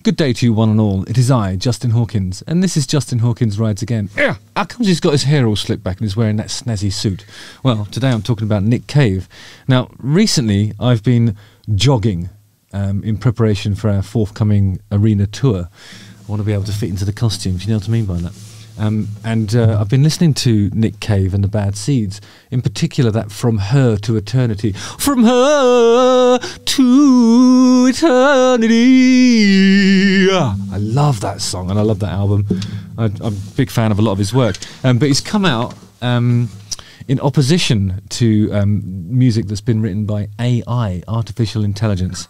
Good day to you one and all. It is I, Justin Hawkins, and this is Justin Hawkins Rides Again. How comes he's got his hair all slicked back and he's wearing that snazzy suit? Well, today I'm talking about Nick Cave. Now, recently I've been jogging in preparation for our forthcoming arena tour. I want to be able to fit into the costumes, you know what I mean by that? I've been listening to Nick Cave and the Bad Seeds, in particular that From Her to Eternity. From Her to Eternity. I love that song and I love that album. I'm a big fan of a lot of his work. But he's come out in opposition to music that's been written by AI, artificial intelligence.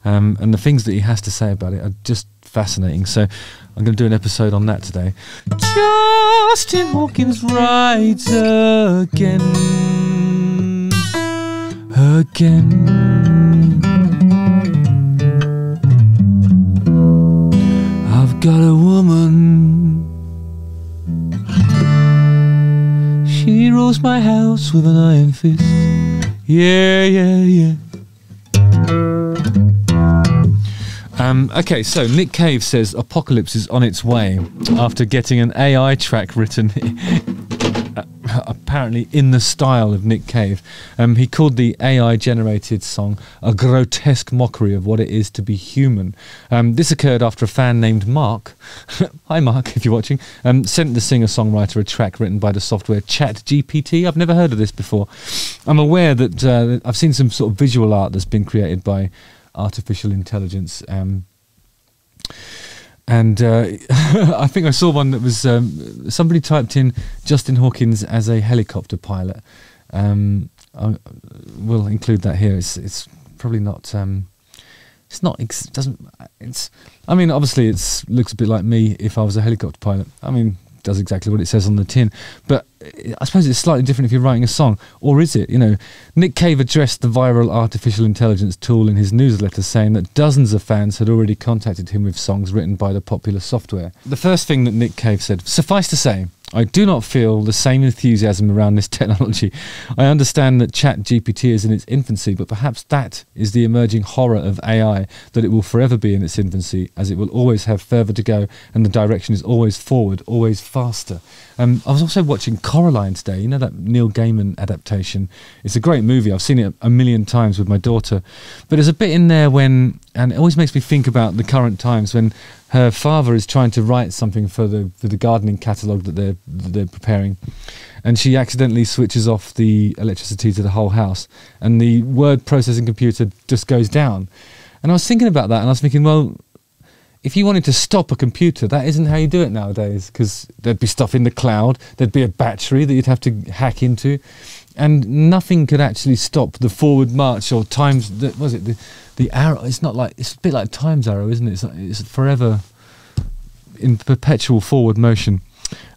And the things that he has to say about it are just fascinating. So I'm going to do an episode on that today. Justin Hawkins rides again. I've got a woman. She rules my house with an iron fist. Yeah. Okay, so Nick Cave says Apocalypse is on its way after getting an AI track written apparently in the style of Nick Cave. He called the AI-generated song a grotesque mockery of what it is to be human. This occurred after a fan named Mark, hi Mark if you're watching, sent the singer-songwriter a track written by the software ChatGPT. I've never heard of this before. I'm aware that I've seen some sort of visual art that's been created by artificial intelligence, I think I saw one that was somebody typed in Justin Hawkins as a helicopter pilot. We'll include that here. It's probably not. It's not. It's. I mean, obviously, it looks a bit like me if I was a helicopter pilot. I mean, it does exactly what it says on the tin, but I suppose it's slightly different if you're writing a song, or is it? You know, Nick Cave addressed the viral artificial intelligence tool in his newsletter, saying that dozens of fans had already contacted him with songs written by the popular software. The first thing that Nick Cave said: suffice to say, I do not feel the same enthusiasm around this technology. I understand that ChatGPT is in its infancy, but perhaps that is the emerging horror of AI, that it will forever be in its infancy, as it will always have further to go, and the direction is always forward, always faster. I was also watching Coraline today, you know, that Neil Gaiman adaptation. It's a great movie. I've seen it a million times with my daughter. But there's a bit in there when, and it always makes me think about the current times, when her father is trying to write something for the gardening catalogue that they're preparing, and she accidentally switches off the electricity to the whole house, and the word processing computer just goes down. And I was thinking about that, and I was thinking, well, if you wanted to stop a computer, that isn't how you do it nowadays, because there'd be stuff in the cloud, there'd be a battery that you'd have to hack into, and nothing could actually stop the forward march or times. The arrow? It's not like, it's a bit like Time's arrow, isn't it? It's forever in perpetual forward motion,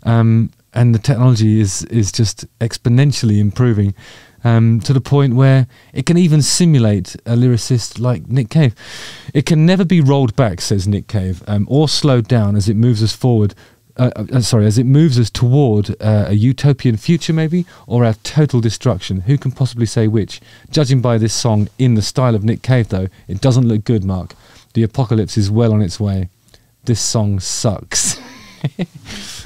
and the technology is just exponentially improving. To the point where it can even simulate a lyricist like Nick Cave. It can never be rolled back, says Nick Cave, or slowed down as it moves us forward. As it moves us toward a utopian future, maybe, or our total destruction. Who can possibly say which? Judging by this song in the style of Nick Cave, though, it doesn't look good, Mark. The apocalypse is well on its way. This song sucks.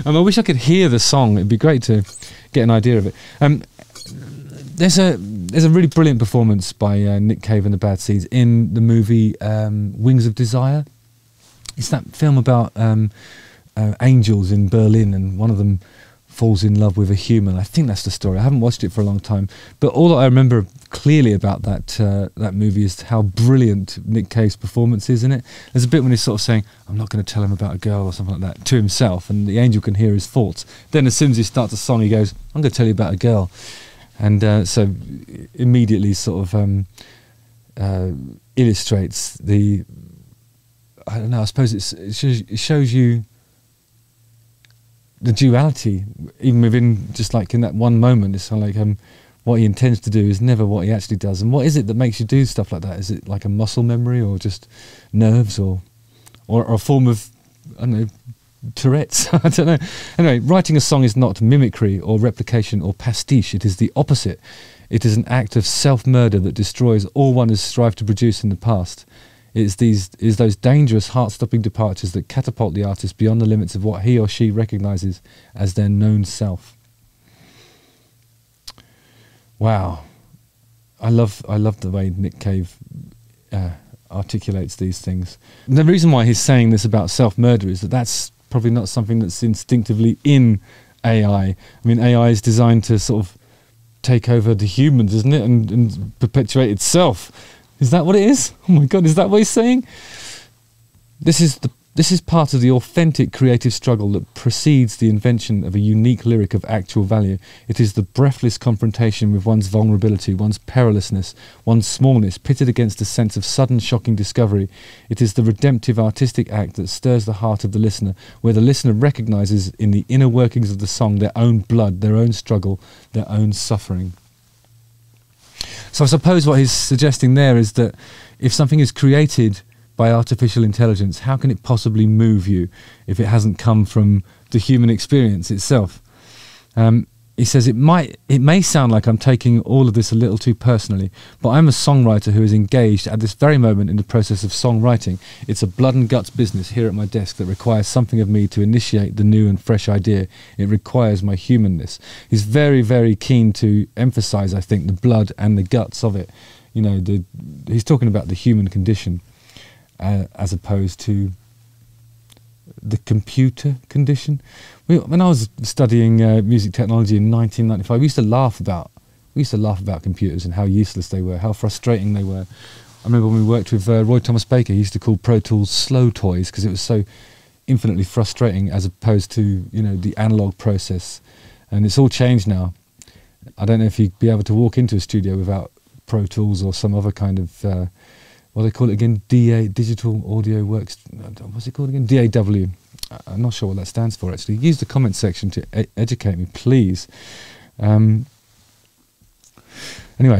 I wish I could hear the song. It'd be great to get an idea of it. There's a really brilliant performance by Nick Cave and the Bad Seeds in the movie Wings of Desire. It's that film about angels in Berlin, and one of them falls in love with a human. I think that's the story. I haven't watched it for a long time, but all that I remember clearly about that movie is how brilliant Nick Cave's performance is in it. There's a bit when he's sort of saying, I'm not going to tell him about a girl or something like that, to himself, and the angel can hear his thoughts. Then as soon as he starts a song, he goes, I'm going to tell you about a girl. And so immediately sort of illustrates the, I don't know, I suppose it shows you the duality, even within, just like in that one moment. It's kind of like what he intends to do is never what he actually does. And what is it that makes you do stuff like that? Is it like a muscle memory, or just nerves, or a form of, I don't know, Tourette's? I don't know. Anyway, writing a song is not mimicry or replication or pastiche. It is the opposite. It is an act of self-murder that destroys all one has strived to produce in the past. It's those dangerous, heart-stopping departures that catapult the artist beyond the limits of what he or she recognises as their known self. Wow, I love the way Nick Cave articulates these things. And the reason why he's saying this about self-murder is that that's probably not something that's instinctively in AI. I mean, AI is designed to sort of take over the humans, isn't it, and perpetuate itself. Is that what it is? Oh my God, is that what he's saying? This is part of the authentic creative struggle that precedes the invention of a unique lyric of actual value. It is the breathless confrontation with one's vulnerability, one's perilousness, one's smallness, pitted against a sense of sudden shocking discovery. It is the redemptive artistic act that stirs the heart of the listener, where the listener recognises in the inner workings of the song their own blood, their own struggle, their own suffering. So I suppose what he's suggesting there is that if something is created by artificial intelligence, how can it possibly move you if it hasn't come from the human experience itself? He says it may sound like I'm taking all of this a little too personally, but I'm a songwriter who is engaged at this very moment in the process of songwriting. It's a blood and guts business here at my desk that requires something of me to initiate the new and fresh idea. It requires my humanness. He's very, very keen to emphasise, I think, the blood and the guts of it. You know, he's talking about the human condition as opposed to the computer condition. When I was studying music technology in 1995, we used to laugh about computers and how useless they were, how frustrating they were. I remember when we worked with Roy Thomas Baker, he used to call Pro Tools slow toys because it was so infinitely frustrating as opposed to, you know, the analog process. And it's all changed now. I don't know if you'd be able to walk into a studio without Pro Tools or some other kind of what do they call it again? Digital Audio Works. What's it called again? DAW. I'm not sure what that stands for, actually. Use the comment section to educate me, please. Anyway,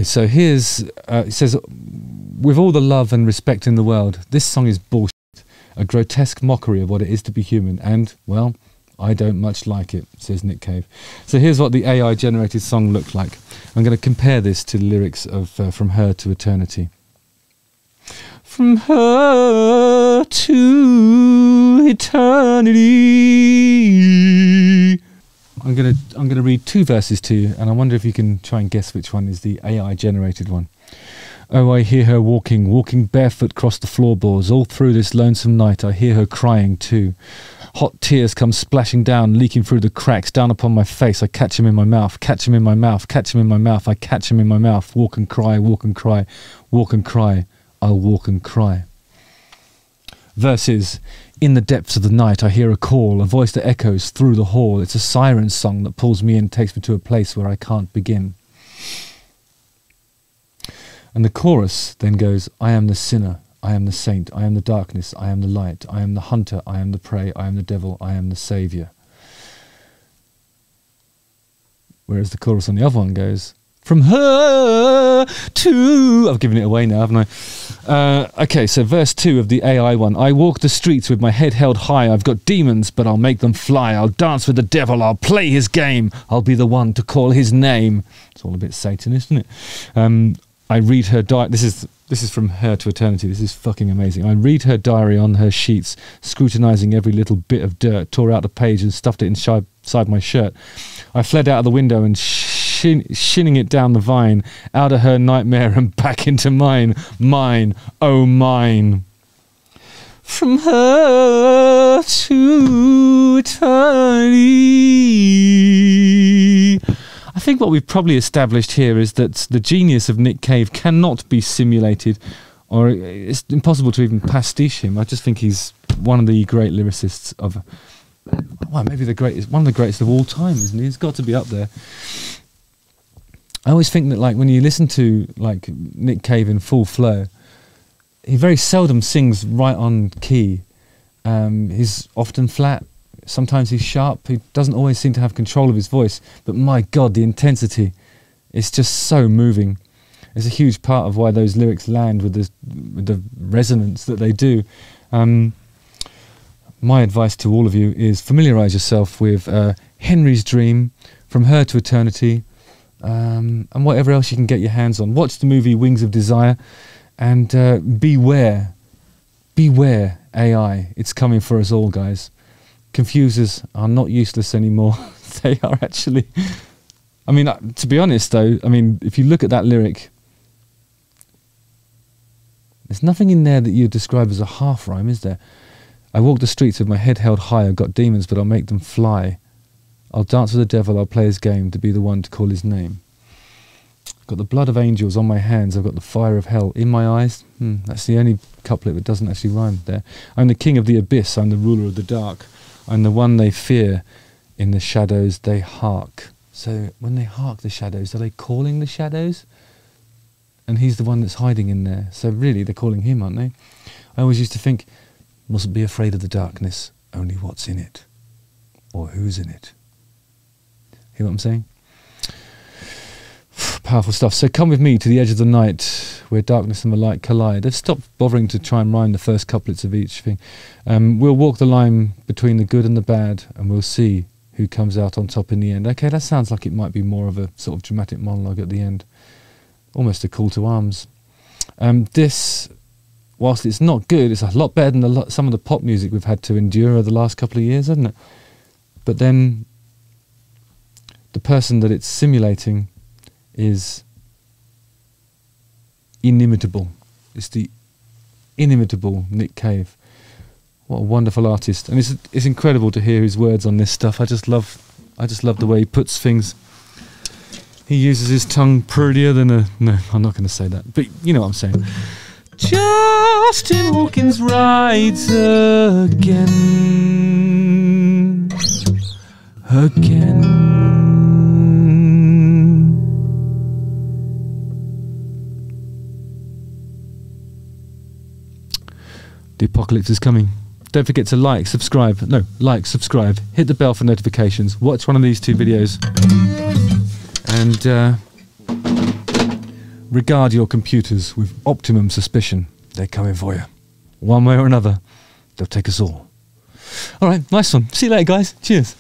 so here's... it says, with all the love and respect in the world, this song is bullshit. A grotesque mockery of what it is to be human. And, well, I don't much like it, says Nick Cave. So here's what the AI-generated song looked like. I'm going to compare this to the lyrics of From Her to Eternity. From her to eternity. I'm gonna read two verses to you, and I wonder if you can try and guess which one is the AI generated one. Oh, I hear her walking barefoot across the floorboards. All through this lonesome night I hear her crying too. Hot tears come splashing down, leaking through the cracks, down upon my face. I catch him in my mouth, catch him in my mouth, catch him in my mouth. I catch him in my mouth. Walk and cry, walk and cry, walk and cry. I'll walk and cry. Verses, in the depths of the night I hear a call, a voice that echoes through the hall. It's a siren song that pulls me in, takes me to a place where I can't begin. And the chorus then goes, I am the sinner, I am the saint, I am the darkness, I am the light, I am the hunter, I am the prey, I am the devil, I am the saviour. Whereas the chorus on the other one goes, from her to... I've given it away now, haven't I? Okay, so verse 2 of the AI one. I walk the streets with my head held high. I've got demons, but I'll make them fly. I'll dance with the devil. I'll play his game. I'll be the one to call his name. It's all a bit Satanist, isn't it? I read her diary. This is From Her to Eternity. This is fucking amazing. I read her diary on her sheets, scrutinising every little bit of dirt, tore out the page and stuffed it inside my shirt. I fled out of the window and shinning it down the vine, out of her nightmare and back into mine. Mine, oh mine. From her to eternity. I think what we've probably established here is that the genius of Nick Cave cannot be simulated, or it's impossible to even pastiche him. I just think he's one of the great lyricists of, well, maybe the greatest, one of the greatest of all time, isn't he? He's got to be up there. I always think that, like, when you listen to like Nick Cave in full flow, he very seldom sings right on key. He's often flat. Sometimes he's sharp. He doesn't always seem to have control of his voice. But my God, the intensity, it's just so moving. It's a huge part of why those lyrics land with the resonance that they do. My advice to all of you is familiarise yourself with Henry's Dream, From Her to Eternity, and whatever else you can get your hands on. Watch the movie Wings of Desire, and beware beware AI. It's coming for us all, guys. Confusers are not useless anymore. They are actually... I mean, to be honest, though, I mean, if you look at that lyric, there's nothing in there that you describe as a half rhyme, is there? I walk the streets with my head held high. I've got demons, but I'll make them fly. I'll dance with the devil. I'll play his game to be the one to call his name. I've got the blood of angels on my hands. I've got the fire of hell in my eyes. That's the only couplet that doesn't actually rhyme there. I'm the king of the abyss. I'm the ruler of the dark. I'm the one they fear. In the shadows they hark. So when they hark the shadows, are they calling the shadows? And he's the one that's hiding in there. So really, they're calling him, aren't they? I always used to think, mustn't be afraid of the darkness, only what's in it. Or who's in it. Hear what I'm saying? Powerful stuff. So come with me to the edge of the night, where darkness and the light collide. They've stopped bothering to try and rhyme the first couplets of each thing. We'll walk the line between the good and the bad, and we'll see who comes out on top in the end. Okay, that sounds like it might be more of a sort of dramatic monologue at the end. Almost a call to arms. This, whilst it's not good, it's a lot better than some of the pop music we've had to endure over the last couple of years, hasn't it? But then the person that it's simulating is inimitable. It's the inimitable Nick Cave. What a wonderful artist, and it's incredible to hear his words on this stuff. I just love the way he puts things. He uses his tongue prettier than a... No, I'm not going to say that, but you know what I'm saying. Justin Hawkins rides again. The apocalypse is coming. Don't forget to like, subscribe, hit the bell for notifications, watch one of these 2 videos, and regard your computers with optimum suspicion. They're coming for you. One way or another, they'll take us all. Alright, nice one. See you later, guys. Cheers.